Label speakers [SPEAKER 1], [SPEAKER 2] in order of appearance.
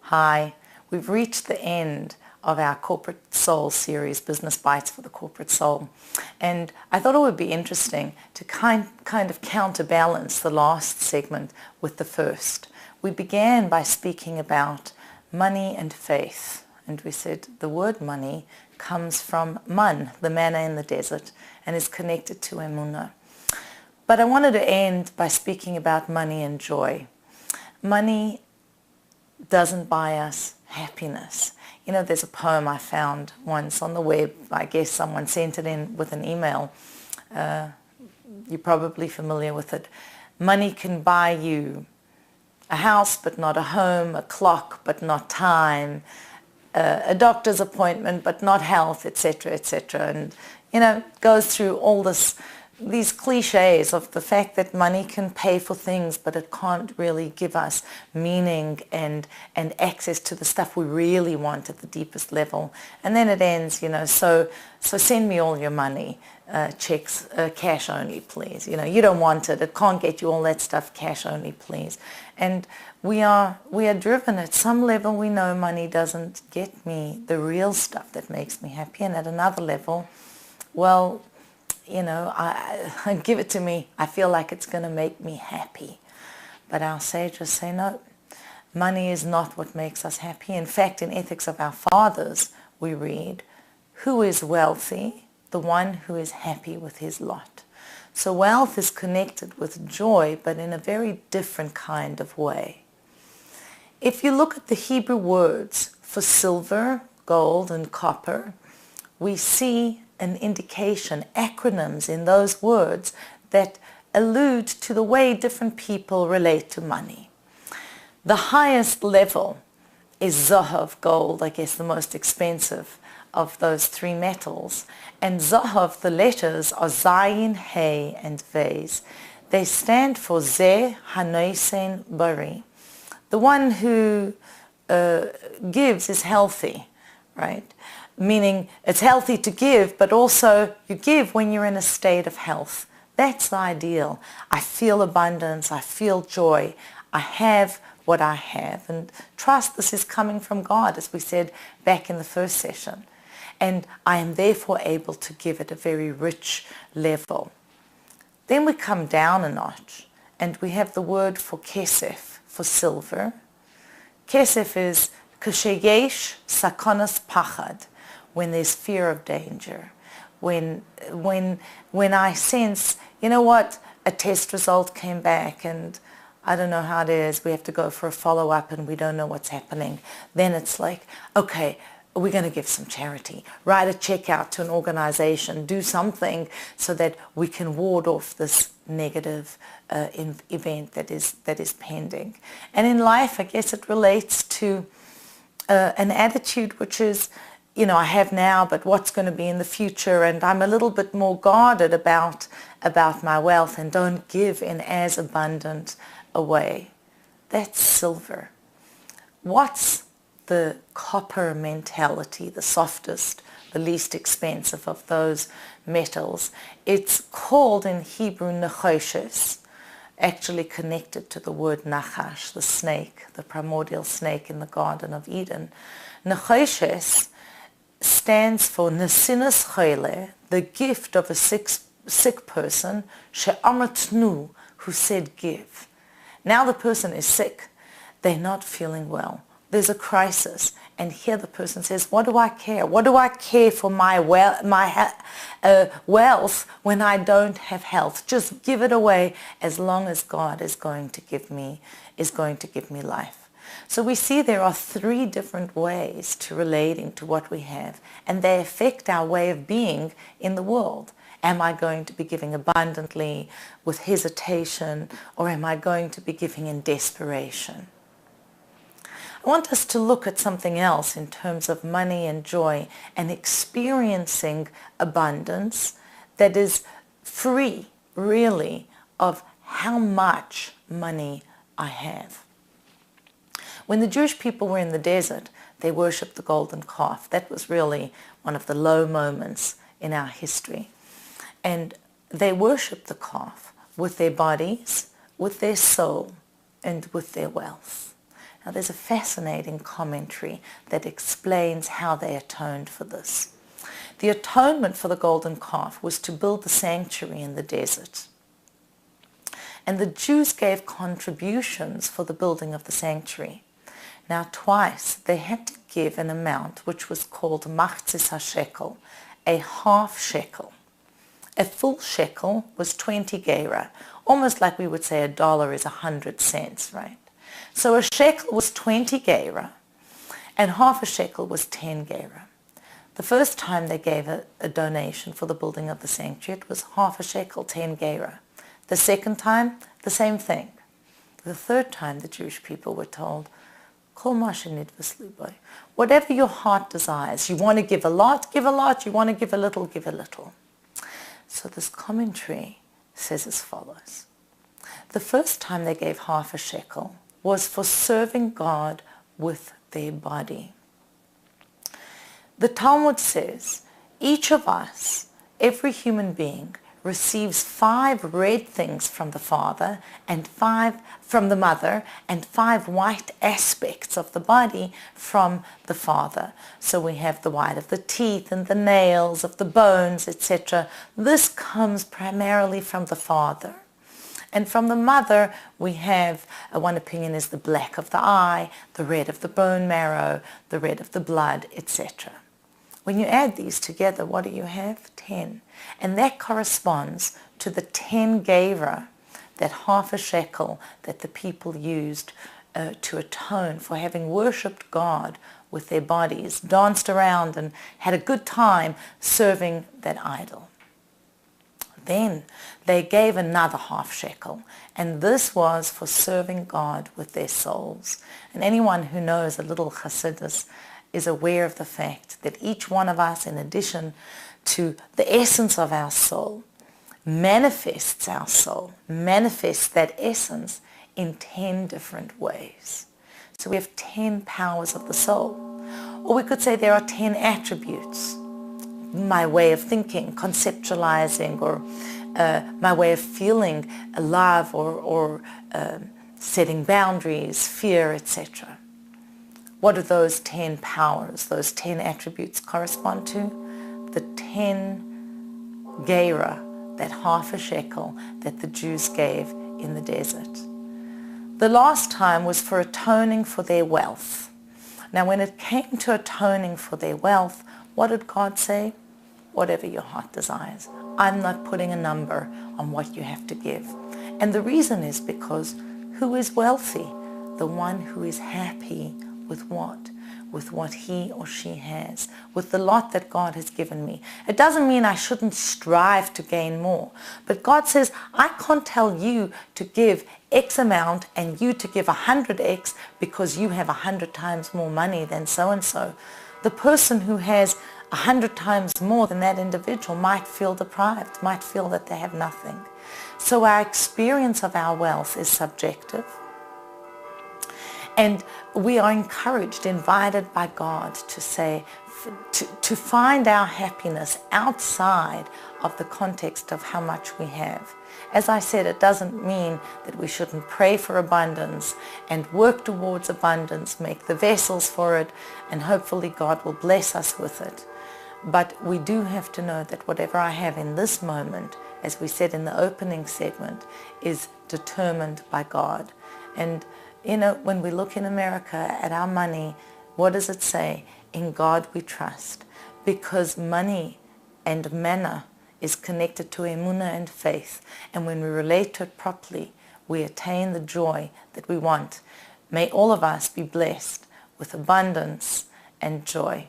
[SPEAKER 1] Hi, we've reached the end of our Corporate Soul series, Business Bytes for the Corporate Soul. And I thought it would be interesting to kind of counterbalance the last segment with the first. We began by speaking about money and faith. And we said the word money comes from man, the manna in the desert, and is connected to emunah. But I wanted to end by speaking about money and joy. Money doesn't buy us happiness. You know, there's a poem I found once on the web. I guess someone sent it in with an email. You're probably familiar with it. Money can buy you a house but not a home, a clock but not time, a doctor's appointment but not health, etc., etc. And, you know, goes through all these cliches of the fact that money can pay for things, but it can't really give us meaning and access to the stuff we really want at the deepest level. And then it ends, you know, so send me all your money, checks, cash only, please. You know, you don't want it. It can't get you all that stuff, cash only, please. And we are driven at some level. We know money doesn't get me the real stuff that makes me happy. And at another level, well, you know, I give it to me. I feel like it's going to make me happy. But our sages say no. Money is not what makes us happy. In fact, in Ethics of Our Fathers, we read, who is wealthy? The one who is happy with his lot. So wealth is connected with joy, but in a very different kind of way. If you look at the Hebrew words for silver, gold, and copper, we see an indication, acronyms in those words that allude to the way different people relate to money. The highest level is Zahav, gold, I guess the most expensive of those three metals. And Zahav, the letters are Zayin, Hey, and Vez. They stand for Zeh Hanoisen Bari. The one who gives is healthy, right? Meaning it's healthy to give, but also you give when you're in a state of health. That's the ideal. I feel abundance, I feel joy, I have what I have, and trust this is coming from God, as we said back in the first session. And I am therefore able to give at a very rich level. Then we come down a notch, and we have the word for kesef, for silver. Kesef is kasheyesh sakonas pachad, when there's fear of danger, when I sense, you know what, a test result came back and I don't know how it is, we have to go for a follow-up and we don't know what's happening. Then it's like, okay, we're going to give some charity, write a check out to an organization, do something so that we can ward off this negative event that is pending. And in life, I guess it relates to an attitude which is, you know, I have now, but what's going to be in the future, and I'm a little bit more guarded about my wealth and don't give in as abundant a way. That's silver. What's the copper mentality, the softest, the least expensive of those metals? It's called in Hebrew Nahash, actually connected to the word Nahash, the snake, the primordial snake in the Garden of Eden. Nahash stands for Nesinas Chole, the gift of a sick person, She'amatnu, who said give. Now the person is sick. They're not feeling well. There's a crisis. And here the person says, what do I care? What do I care for my wealth when I don't have health? Just give it away as long as God is going to give me life. So we see there are three different ways to relating to what we have, and they affect our way of being in the world. Am I going to be giving abundantly with hesitation, or am I going to be giving in desperation? I want us to look at something else in terms of money and joy and experiencing abundance that is free, really, of how much money I have. When the Jewish people were in the desert, they worshipped the golden calf. That was really one of the low moments in our history. And they worshipped the calf with their bodies, with their soul, and with their wealth. Now there's a fascinating commentary that explains how they atoned for this. The atonement for the golden calf was to build the sanctuary in the desert. And the Jews gave contributions for the building of the sanctuary. Now twice they had to give an amount which was called machzis hashekel, a half shekel. A full shekel was 20 gera, almost like we would say $1 is 100 cents, right? So a shekel was 20 gera, and half a shekel was 10 gera. The first time they gave a donation for the building of the sanctuary, it was half a shekel, 10 gera. The second time, the same thing. The third time, the Jewish people were told, Kol ma shenidvus libo, whatever your heart desires. You want to give a lot, give a lot. You want to give a little, give a little. So this commentary says as follows. The first time they gave half a shekel was for serving God with their body. The Talmud says, each of us, every human being, receives 5 red things from the father and 5 from the mother and 5 white aspects of the body from the father. So we have the white of the teeth and the nails, of the bones, etc. This comes primarily from the father. And from the mother, we have, one opinion is the black of the eye, the red of the bone marrow, the red of the blood, etc. When you add these together, what do you have? 10. And that corresponds to the 10 gera, that half a shekel that the people used to atone for having worshipped God with their bodies, danced around and had a good time serving that idol. Then they gave another half shekel, and this was for serving God with their souls. And anyone who knows a little Chassidus is aware of the fact that each one of us, in addition to the essence of our soul, manifests that essence in 10 different ways. So we have 10 powers of the soul. Or we could say there are 10 attributes. My way of thinking, conceptualizing, or my way of feeling love or setting boundaries, fear, etc. What do those 10 powers, those 10 attributes correspond to? The 10 gera, that half a shekel that the Jews gave in the desert. The last time was for atoning for their wealth. Now when it came to atoning for their wealth, what did God say? Whatever your heart desires. I'm not putting a number on what you have to give. And the reason is because who is wealthy? The one who is happy with what? With what he or she has, with the lot that God has given me. It doesn't mean I shouldn't strive to gain more, but God says, I can't tell you to give X amount and you to give 100X because you have 100 times more money than so-and-so. The person who has 100 times more than that individual might feel deprived, might feel that they have nothing. So our experience of our wealth is subjective. And we are encouraged, invited by God to say, to find our happiness outside of the context of how much we have. As I said, it doesn't mean that we shouldn't pray for abundance and work towards abundance, make the vessels for it, and hopefully God will bless us with it. But we do have to know that whatever I have in this moment, as we said in the opening segment, is determined by God. And you know, when we look in America at our money, what does it say? In God we trust. Because money and manna is connected to emunah and faith. And when we relate to it properly, we attain the joy that we want. May all of us be blessed with abundance and joy.